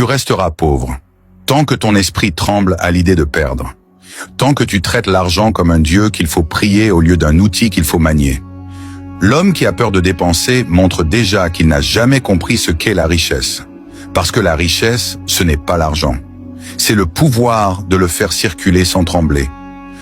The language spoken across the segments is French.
Tu resteras pauvre, tant que ton esprit tremble à l'idée de perdre, tant que tu traites l'argent comme un dieu qu'il faut prier au lieu d'un outil qu'il faut manier. L'homme qui a peur de dépenser montre déjà qu'il n'a jamais compris ce qu'est la richesse. Parce que la richesse, ce n'est pas l'argent. C'est le pouvoir de le faire circuler sans trembler.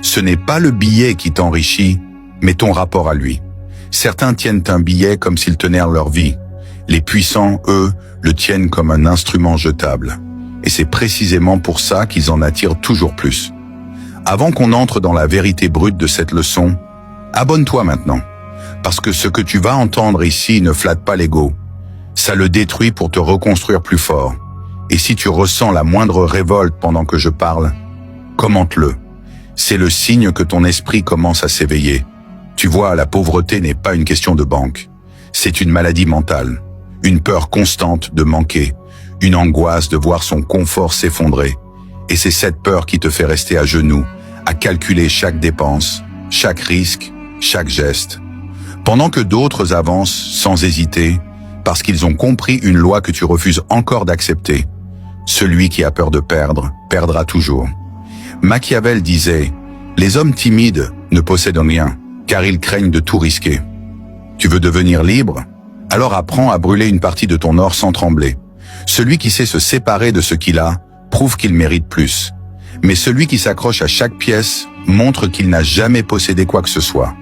Ce n'est pas le billet qui t'enrichit, mais ton rapport à lui. Certains tiennent un billet comme s'ils tenaient leur vie. Les puissants, eux, le tiennent comme un instrument jetable. Et c'est précisément pour ça qu'ils en attirent toujours plus. Avant qu'on entre dans la vérité brute de cette leçon, abonne-toi maintenant. Parce que ce que tu vas entendre ici ne flatte pas l'ego. Ça le détruit pour te reconstruire plus fort. Et si tu ressens la moindre révolte pendant que je parle, commente-le. C'est le signe que ton esprit commence à s'éveiller. Tu vois, la pauvreté n'est pas une question de banque. C'est une maladie mentale. Une peur constante de manquer. Une angoisse de voir son confort s'effondrer. Et c'est cette peur qui te fait rester à genoux, à calculer chaque dépense, chaque risque, chaque geste. Pendant que d'autres avancent sans hésiter, parce qu'ils ont compris une loi que tu refuses encore d'accepter. Celui qui a peur de perdre, perdra toujours. Machiavel disait, « Les hommes timides ne possèdent rien, car ils craignent de tout risquer. » Tu veux devenir libre? Alors apprends à brûler une partie de ton or sans trembler. Celui qui sait se séparer de ce qu'il a, prouve qu'il mérite plus. Mais celui qui s'accroche à chaque pièce montre qu'il n'a jamais possédé quoi que ce soit.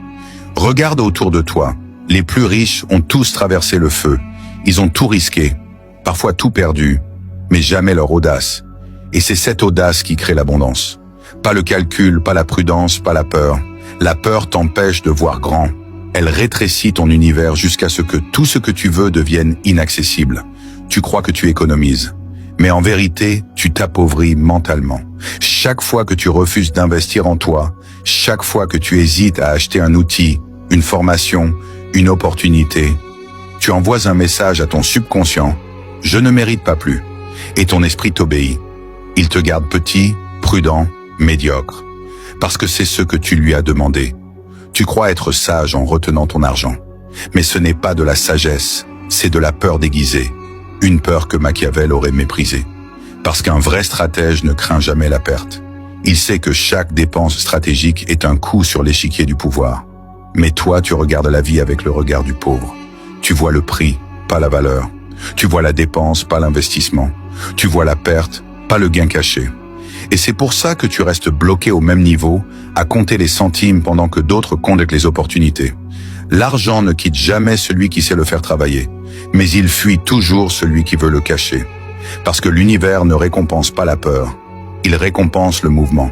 Regarde autour de toi. Les plus riches ont tous traversé le feu. Ils ont tout risqué, parfois tout perdu, mais jamais leur audace. Et c'est cette audace qui crée l'abondance. Pas le calcul, pas la prudence, pas la peur. La peur t'empêche de voir grand. Elle rétrécit ton univers jusqu'à ce que tout ce que tu veux devienne inaccessible. Tu crois que tu économises. Mais en vérité, tu t'appauvris mentalement. Chaque fois que tu refuses d'investir en toi, chaque fois que tu hésites à acheter un outil, une formation, une opportunité, tu envoies un message à ton subconscient, « Je ne mérite pas plus ». Et ton esprit t'obéit. Il te garde petit, prudent, médiocre. Parce que c'est ce que tu lui as demandé. Tu crois être sage en retenant ton argent. Mais ce n'est pas de la sagesse, c'est de la peur déguisée. Une peur que Machiavel aurait méprisée. Parce qu'un vrai stratège ne craint jamais la perte. Il sait que chaque dépense stratégique est un coup sur l'échiquier du pouvoir. Mais toi, tu regardes la vie avec le regard du pauvre. Tu vois le prix, pas la valeur. Tu vois la dépense, pas l'investissement. Tu vois la perte, pas le gain caché. Et c'est pour ça que tu restes bloqué au même niveau, à compter les centimes pendant que d'autres comptent les opportunités. L'argent ne quitte jamais celui qui sait le faire travailler, mais il fuit toujours celui qui veut le cacher. Parce que l'univers ne récompense pas la peur, il récompense le mouvement.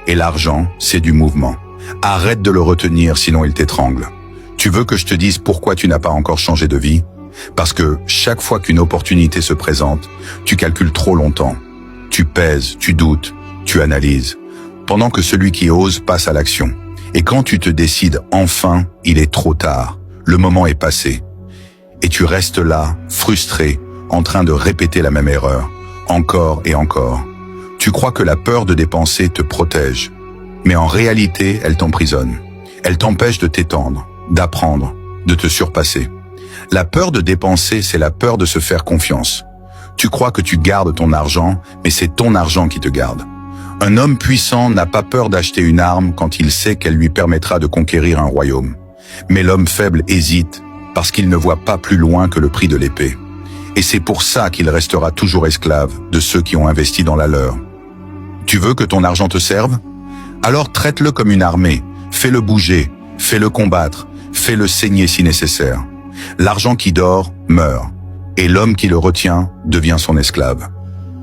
Et l'argent, c'est du mouvement. Arrête de le retenir, sinon il t'étrangle. Tu veux que je te dise pourquoi tu n'as pas encore changé de vie? Parce que chaque fois qu'une opportunité se présente, tu calcules trop longtemps. Tu pèses, tu doutes, tu analyses. Pendant que celui qui ose passe à l'action. Et quand tu te décides enfin, il est trop tard. Le moment est passé. Et tu restes là, frustré, en train de répéter la même erreur, encore et encore. Tu crois que la peur de dépenser te protège. Mais en réalité, elle t'emprisonne. Elle t'empêche de t'étendre, d'apprendre, de te surpasser. La peur de dépenser, c'est la peur de se faire confiance. Tu crois que tu gardes ton argent, mais c'est ton argent qui te garde. Un homme puissant n'a pas peur d'acheter une arme quand il sait qu'elle lui permettra de conquérir un royaume. Mais l'homme faible hésite parce qu'il ne voit pas plus loin que le prix de l'épée. Et c'est pour ça qu'il restera toujours esclave de ceux qui ont investi dans la leur. Tu veux que ton argent te serve? Alors traite-le comme une armée, fais-le bouger, fais-le combattre, fais-le saigner si nécessaire. L'argent qui dort meurt, et l'homme qui le retient devient son esclave.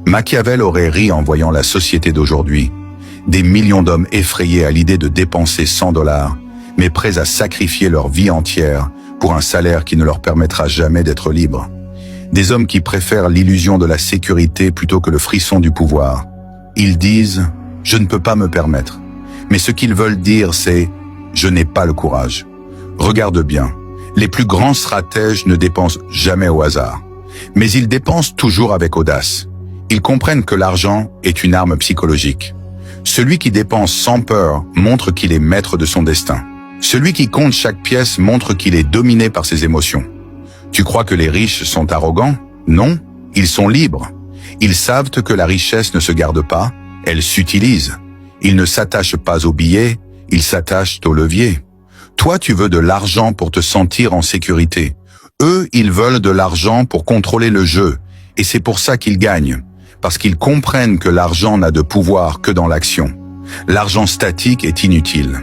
Machiavel aurait ri en voyant la société d'aujourd'hui. Des millions d'hommes effrayés à l'idée de dépenser 100 $, mais prêts à sacrifier leur vie entière pour un salaire qui ne leur permettra jamais d'être libres. Des hommes qui préfèrent l'illusion de la sécurité plutôt que le frisson du pouvoir. Ils disent « je ne peux pas me permettre ». Mais ce qu'ils veulent dire, c'est « je n'ai pas le courage ». Regarde bien, les plus grands stratèges ne dépensent jamais au hasard. Mais ils dépensent toujours avec audace. Ils comprennent que l'argent est une arme psychologique. Celui qui dépense sans peur montre qu'il est maître de son destin. Celui qui compte chaque pièce montre qu'il est dominé par ses émotions. Tu crois que les riches sont arrogants? Non, ils sont libres. Ils savent que la richesse ne se garde pas, elle s'utilise. Ils ne s'attachent pas aux billets, ils s'attachent au levier. Toi, tu veux de l'argent pour te sentir en sécurité. Eux, ils veulent de l'argent pour contrôler le jeu. Et c'est pour ça qu'ils gagnent. Parce qu'ils comprennent que l'argent n'a de pouvoir que dans l'action. L'argent statique est inutile.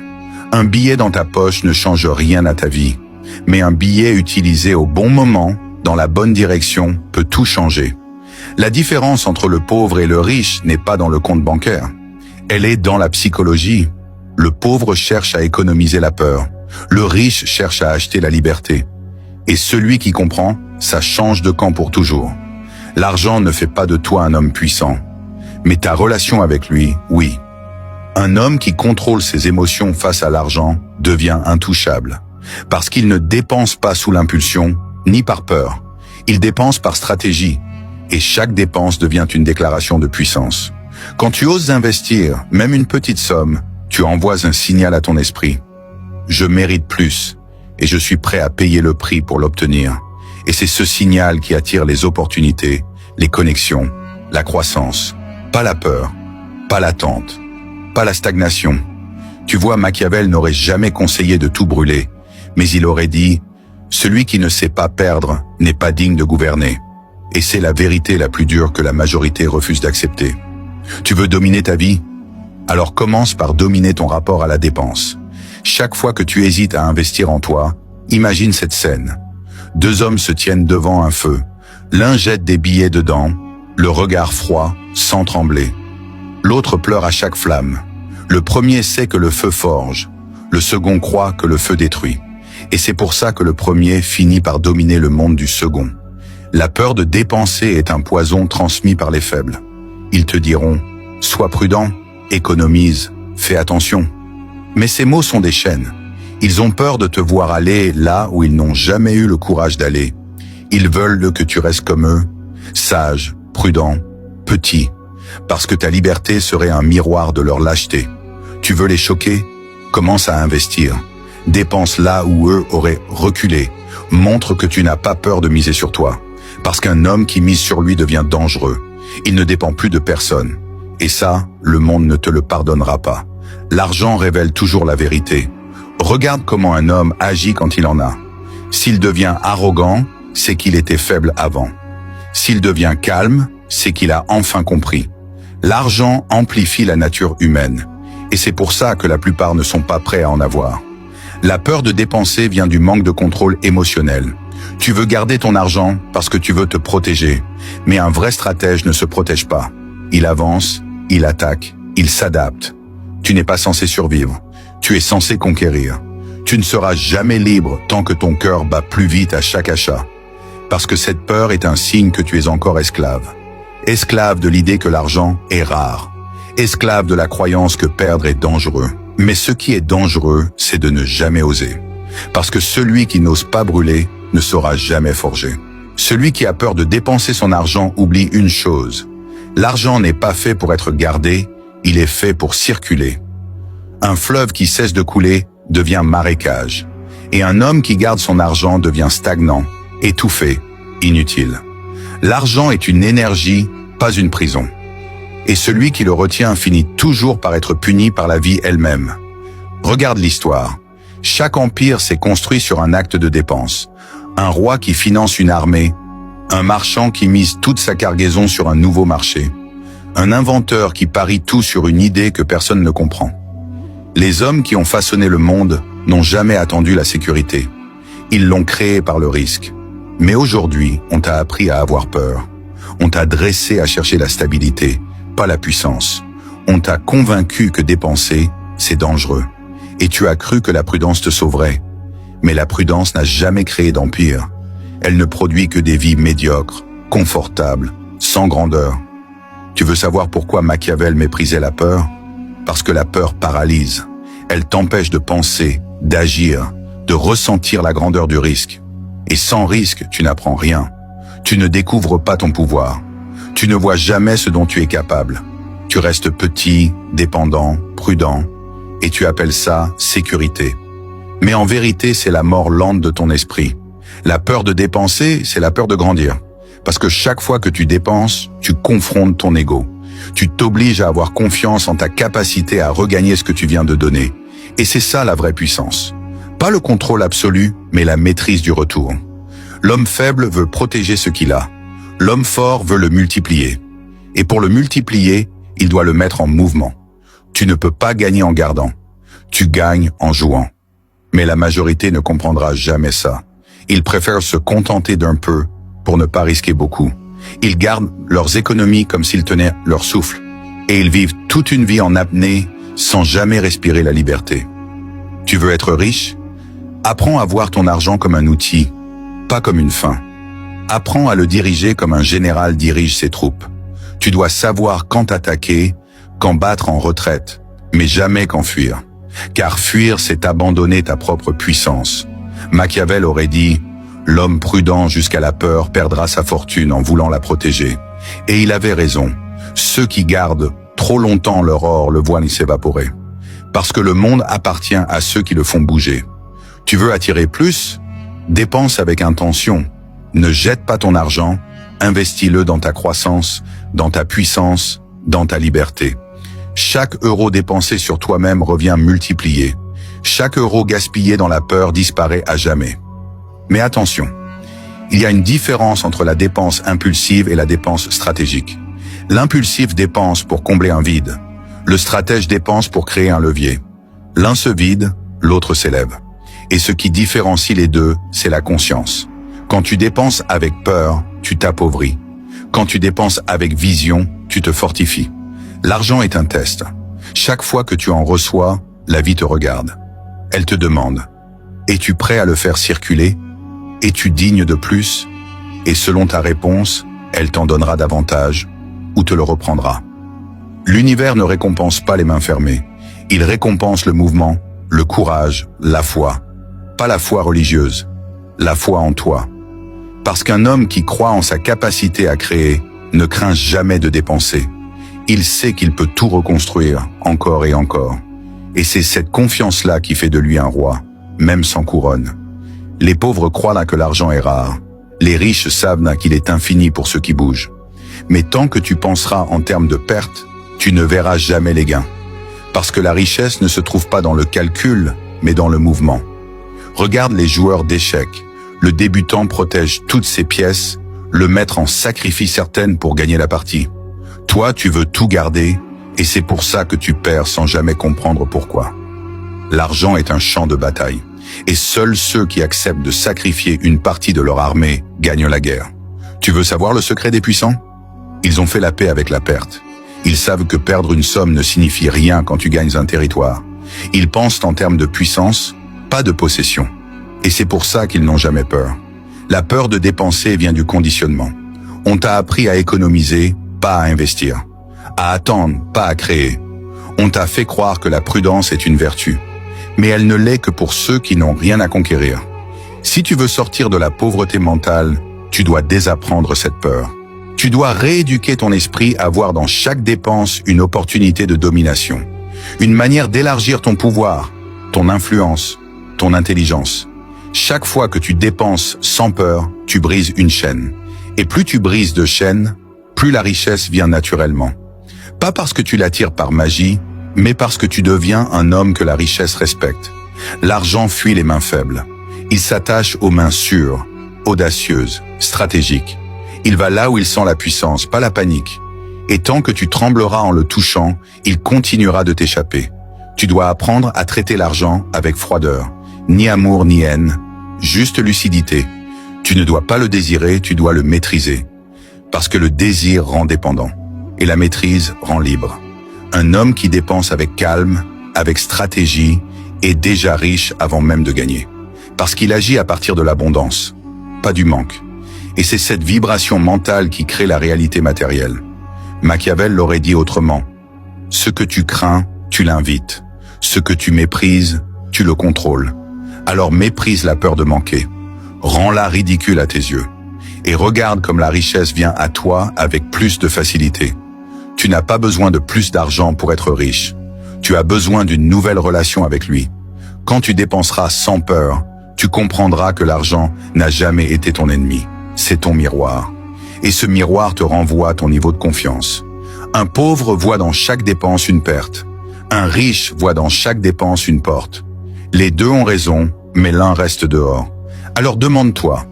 Un billet dans ta poche ne change rien à ta vie. Mais un billet utilisé au bon moment, dans la bonne direction, peut tout changer. La différence entre le pauvre et le riche n'est pas dans le compte bancaire. Elle est dans la psychologie. Le pauvre cherche à économiser la peur. Le riche cherche à acheter la liberté. Et celui qui comprend, ça change de camp pour toujours. L'argent ne fait pas de toi un homme puissant. Mais ta relation avec lui, oui. Un homme qui contrôle ses émotions face à l'argent devient intouchable. Parce qu'il ne dépense pas sous l'impulsion, ni par peur. Il dépense par stratégie. Et chaque dépense devient une déclaration de puissance. Quand tu oses investir, même une petite somme, tu envoies un signal à ton esprit. Je mérite plus, et je suis prêt à payer le prix pour l'obtenir. Et c'est ce signal qui attire les opportunités, les connexions, la croissance. Pas la peur, pas l'attente, pas la stagnation. Tu vois, Machiavel n'aurait jamais conseillé de tout brûler, mais il aurait dit « Celui qui ne sait pas perdre n'est pas digne de gouverner ». Et c'est la vérité la plus dure que la majorité refuse d'accepter. Tu veux dominer ta vie? Alors commence par dominer ton rapport à la dépense. Chaque fois que tu hésites à investir en toi, imagine cette scène. Deux hommes se tiennent devant un feu. L'un jette des billets dedans, le regard froid, sans trembler. L'autre pleure à chaque flamme. Le premier sait que le feu forge. Le second croit que le feu détruit. Et c'est pour ça que le premier finit par dominer le monde du second. La peur de dépenser est un poison transmis par les faibles. Ils te diront « Sois prudent, économise, fais attention ». Mais ces mots sont des chaînes. Ils ont peur de te voir aller là où ils n'ont jamais eu le courage d'aller. Ils veulent que tu restes comme eux, sage, prudent, petit, parce que ta liberté serait un miroir de leur lâcheté. Tu veux les choquer? Commence à investir. Dépense là où eux auraient reculé. Montre que tu n'as pas peur de miser sur toi. Parce qu'un homme qui mise sur lui devient dangereux. Il ne dépend plus de personne. Et ça, le monde ne te le pardonnera pas. L'argent révèle toujours la vérité. Regarde comment un homme agit quand il en a. S'il devient arrogant, c'est qu'il était faible avant. S'il devient calme, c'est qu'il a enfin compris. L'argent amplifie la nature humaine. Et c'est pour ça que la plupart ne sont pas prêts à en avoir. La peur de dépenser vient du manque de contrôle émotionnel. Tu veux garder ton argent parce que tu veux te protéger. Mais un vrai stratège ne se protège pas. Il avance, il attaque, il s'adapte. Tu n'es pas censé survivre. Tu es censé conquérir. Tu ne seras jamais libre tant que ton cœur bat plus vite à chaque achat. Parce que cette peur est un signe que tu es encore esclave. Esclave de l'idée que l'argent est rare. Esclave de la croyance que perdre est dangereux. Mais ce qui est dangereux, c'est de ne jamais oser. Parce que celui qui n'ose pas brûler ne saura jamais forger. Celui qui a peur de dépenser son argent oublie une chose. L'argent n'est pas fait pour être gardé, il est fait pour circuler. Un fleuve qui cesse de couler devient marécage. Et un homme qui garde son argent devient stagnant, étouffé, inutile. L'argent est une énergie, pas une prison. Et celui qui le retient finit toujours par être puni par la vie elle-même. Regarde l'histoire. Chaque empire s'est construit sur un acte de dépense. Un roi qui finance une armée, un marchand qui mise toute sa cargaison sur un nouveau marché, un inventeur qui parie tout sur une idée que personne ne comprend. Les hommes qui ont façonné le monde n'ont jamais attendu la sécurité. Ils l'ont créée par le risque. Mais aujourd'hui, on t'a appris à avoir peur. On t'a dressé à chercher la stabilité, pas la puissance. On t'a convaincu que dépenser, c'est dangereux. Et tu as cru que la prudence te sauverait. Mais la prudence n'a jamais créé d'empire. Elle ne produit que des vies médiocres, confortables, sans grandeur. Tu veux savoir pourquoi Machiavel méprisait la peur? Parce que la peur paralyse. Elle t'empêche de penser, d'agir, de ressentir la grandeur du risque. Et sans risque, tu n'apprends rien. Tu ne découvres pas ton pouvoir. Tu ne vois jamais ce dont tu es capable. Tu restes petit, dépendant, prudent, et tu appelles ça sécurité. Mais en vérité, c'est la mort lente de ton esprit. La peur de dépenser, c'est la peur de grandir. Parce que chaque fois que tu dépenses, tu confrontes ton ego. Tu t'obliges à avoir confiance en ta capacité à regagner ce que tu viens de donner. Et c'est ça la vraie puissance. Pas le contrôle absolu, mais la maîtrise du retour. L'homme faible veut protéger ce qu'il a. L'homme fort veut le multiplier. Et pour le multiplier, il doit le mettre en mouvement. Tu ne peux pas gagner en gardant. Tu gagnes en jouant. Mais la majorité ne comprendra jamais ça. Ils préfèrent se contenter d'un peu pour ne pas risquer beaucoup. Ils gardent leurs économies comme s'ils tenaient leur souffle. Et ils vivent toute une vie en apnée sans jamais respirer la liberté. Tu veux être riche? Apprends à voir ton argent comme un outil, pas comme une fin. Apprends à le diriger comme un général dirige ses troupes. Tu dois savoir quand attaquer, quand battre en retraite, mais jamais quand fuir. Car fuir, c'est abandonner ta propre puissance. Machiavel aurait dit « L'homme prudent jusqu'à la peur perdra sa fortune en voulant la protéger ». Et il avait raison. Ceux qui gardent trop longtemps leur or le voient s'évaporer. Parce que le monde appartient à ceux qui le font bouger. Tu veux attirer plus? Dépense avec intention. Ne jette pas ton argent, investis-le dans ta croissance, dans ta puissance, dans ta liberté. Chaque euro dépensé sur toi-même revient multiplié. Chaque euro gaspillé dans la peur disparaît à jamais. Mais attention, il y a une différence entre la dépense impulsive et la dépense stratégique. L'impulsif dépense pour combler un vide. Le stratège dépense pour créer un levier. L'un se vide, l'autre s'élève. Et ce qui différencie les deux, c'est la conscience. Quand tu dépenses avec peur, tu t'appauvris. Quand tu dépenses avec vision, tu te fortifies. L'argent est un test. Chaque fois que tu en reçois, la vie te regarde. Elle te demande « Es-tu prêt à le faire circuler? Es-tu digne de plus ?» Et selon ta réponse, elle t'en donnera davantage ou te le reprendra. L'univers ne récompense pas les mains fermées. Il récompense le mouvement, le courage, la foi. Pas la foi religieuse, la foi en toi. Parce qu'un homme qui croit en sa capacité à créer ne craint jamais de dépenser. Il sait qu'il peut tout reconstruire, encore et encore. Et c'est cette confiance-là qui fait de lui un roi, même sans couronne. Les pauvres croient là que l'argent est rare. Les riches savent là qu'il est infini pour ceux qui bougent. Mais tant que tu penseras en termes de pertes, tu ne verras jamais les gains. Parce que la richesse ne se trouve pas dans le calcul, mais dans le mouvement. Regarde les joueurs d'échecs. Le débutant protège toutes ses pièces, le maître en sacrifie certaines pour gagner la partie. Toi, tu veux tout garder, et c'est pour ça que tu perds sans jamais comprendre pourquoi. L'argent est un champ de bataille, et seuls ceux qui acceptent de sacrifier une partie de leur armée gagnent la guerre. Tu veux savoir le secret des puissants? Ils ont fait la paix avec la perte. Ils savent que perdre une somme ne signifie rien quand tu gagnes un territoire. Ils pensent en termes de puissance, pas de possession. Et c'est pour ça qu'ils n'ont jamais peur. La peur de dépenser vient du conditionnement. On t'a appris à économiser, pas à investir. À attendre, pas à créer. On t'a fait croire que la prudence est une vertu. Mais elle ne l'est que pour ceux qui n'ont rien à conquérir. Si tu veux sortir de la pauvreté mentale, tu dois désapprendre cette peur. Tu dois rééduquer ton esprit à voir dans chaque dépense une opportunité de domination. Une manière d'élargir ton pouvoir, ton influence, ton intelligence. Chaque fois que tu dépenses sans peur, tu brises une chaîne. Et plus tu brises de chaînes, plus la richesse vient naturellement. Pas parce que tu l'attires par magie, mais parce que tu deviens un homme que la richesse respecte. L'argent fuit les mains faibles. Il s'attache aux mains sûres, audacieuses, stratégiques. Il va là où il sent la puissance, pas la panique. Et tant que tu trembleras en le touchant, il continuera de t'échapper. Tu dois apprendre à traiter l'argent avec froideur. Ni amour ni haine, juste lucidité. Tu ne dois pas le désirer, tu dois le maîtriser. Parce que le désir rend dépendant, et la maîtrise rend libre. Un homme qui dépense avec calme, avec stratégie, est déjà riche avant même de gagner. Parce qu'il agit à partir de l'abondance, pas du manque. Et c'est cette vibration mentale qui crée la réalité matérielle. Machiavel l'aurait dit autrement. Ce que tu crains, tu l'invites. Ce que tu méprises, tu le contrôles. Alors méprise la peur de manquer. Rends-la ridicule à tes yeux. Et regarde comme la richesse vient à toi avec plus de facilité. Tu n'as pas besoin de plus d'argent pour être riche. Tu as besoin d'une nouvelle relation avec lui. Quand tu dépenseras sans peur, tu comprendras que l'argent n'a jamais été ton ennemi. C'est ton miroir. Et ce miroir te renvoie à ton niveau de confiance. Un pauvre voit dans chaque dépense une perte. Un riche voit dans chaque dépense une porte. Les deux ont raison, mais l'un reste dehors. Alors demande-toi,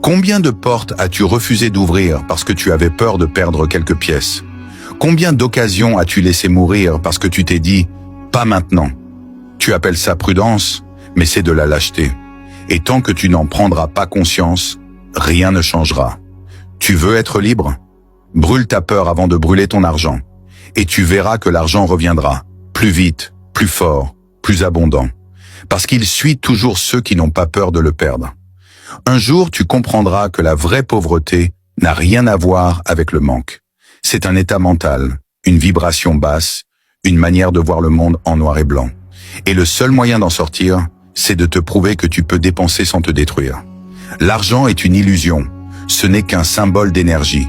combien de portes as-tu refusé d'ouvrir parce que tu avais peur de perdre quelques pièces? Combien d'occasions as-tu laissé mourir parce que tu t'es dit « pas maintenant ». Tu appelles ça prudence, mais c'est de la lâcheté. Et tant que tu n'en prendras pas conscience, rien ne changera. Tu veux être libre? Brûle ta peur avant de brûler ton argent. Et tu verras que l'argent reviendra, plus vite, plus fort, plus abondant. Parce qu'il suit toujours ceux qui n'ont pas peur de le perdre. Un jour, tu comprendras que la vraie pauvreté n'a rien à voir avec le manque. C'est un état mental, une vibration basse, une manière de voir le monde en noir et blanc. Et le seul moyen d'en sortir, c'est de te prouver que tu peux dépenser sans te détruire. L'argent est une illusion, ce n'est qu'un symbole d'énergie.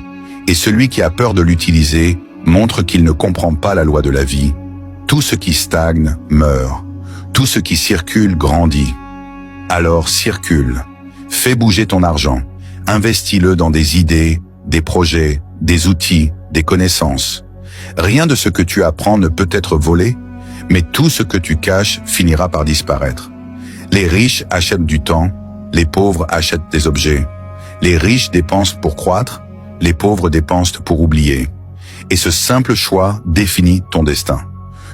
Et celui qui a peur de l'utiliser montre qu'il ne comprend pas la loi de la vie. Tout ce qui stagne meurt. Tout ce qui circule grandit. Alors circule. Fais bouger ton argent. Investis-le dans des idées, des projets, des outils, des connaissances. Rien de ce que tu apprends ne peut être volé, mais tout ce que tu caches finira par disparaître. Les riches achètent du temps, les pauvres achètent des objets. Les riches dépensent pour croître, les pauvres dépensent pour oublier. Et ce simple choix définit ton destin.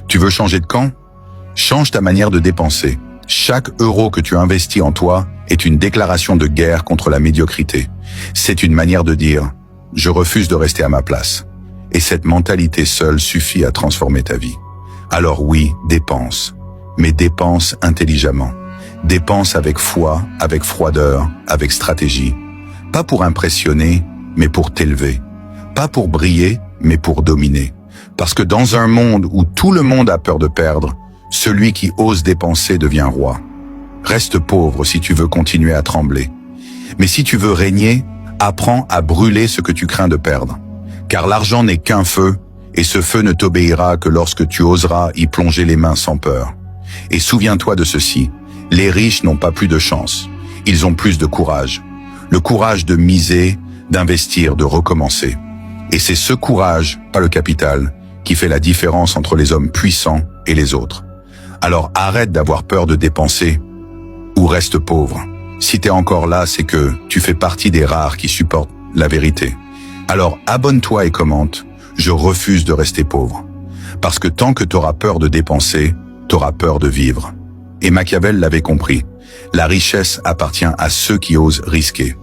Tu veux changer de camp? Change ta manière de dépenser. Chaque euro que tu investis en toi est une déclaration de guerre contre la médiocrité. C'est une manière de dire « je refuse de rester à ma place ». Et cette mentalité seule suffit à transformer ta vie. Alors oui, dépense, mais dépense intelligemment. Dépense avec foi, avec froideur, avec stratégie. Pas pour impressionner, mais pour t'élever. Pas pour briller, mais pour dominer. Parce que dans un monde où tout le monde a peur de perdre, celui qui ose dépenser devient roi. Reste pauvre si tu veux continuer à trembler. Mais si tu veux régner, apprends à brûler ce que tu crains de perdre. Car l'argent n'est qu'un feu, et ce feu ne t'obéira que lorsque tu oseras y plonger les mains sans peur. Et souviens-toi de ceci, les riches n'ont pas plus de chance, ils ont plus de courage. Le courage de miser, d'investir, de recommencer. Et c'est ce courage, pas le capital, qui fait la différence entre les hommes puissants et les autres. Alors arrête d'avoir peur de dépenser, ou reste pauvre. Si t'es encore là, c'est que tu fais partie des rares qui supportent la vérité. Alors abonne-toi et commente, je refuse de rester pauvre. Parce que tant que t'auras peur de dépenser, t'auras peur de vivre. Et Machiavel l'avait compris, la richesse appartient à ceux qui osent risquer.